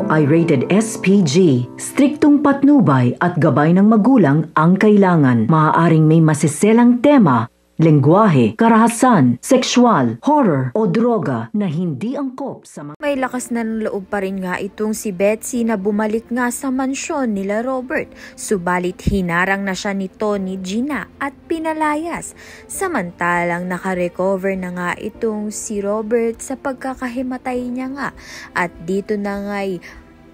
ay rated SPG. Striktong patnubay at gabay ng magulang ang kailangan. Maaaring may masiselang tema, lengguwahe, karahasan, sexual, horror o droga na hindi angkop sa mga... May lakas na ng loob pa rin nga itong si Betsy na bumalik nga sa mansyon nila Robert. Subalit hinarang na siya nito ni Gina at pinalayas. Samantalang nakarecover na nga itong si Robert sa pagkakahimatay niya nga. At dito na nga'y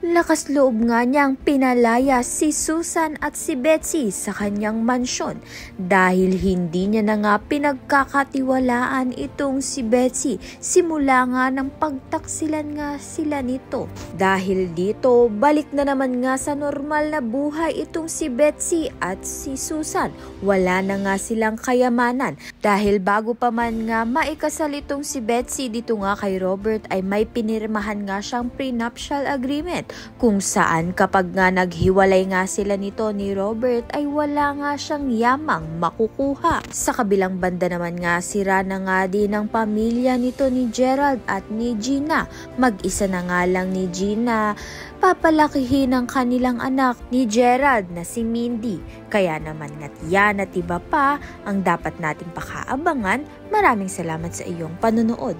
lakas loob nga niyang pinalaya si Susan at si Betsy sa kanyang mansyon dahil hindi niya na nga pinagkakatiwalaan itong si Betsy simula nga ng pagtaksilan nga sila nito. Dahil dito, balik na naman nga sa normal na buhay itong si Betsy at si Susan. Wala na nga silang kayamanan dahil bago pa man nga maikasal itong si Betsy dito nga kay Robert ay may pinirmahan nga siyang prenuptial agreement kung saan kapag nga naghiwalay nga sila nito ni Robert ay wala nga siyang yamang makukuha. Sa kabilang banda naman nga sira na nga din ang pamilya nito ni Gerald at ni Gina. Mag-isa na nga lang ni Gina papalakihin ang kanilang anak ni Gerald na si Mindy. Kaya naman nga't yan at iba pa ang dapat nating pakaabangan. Maraming salamat sa iyong panonood.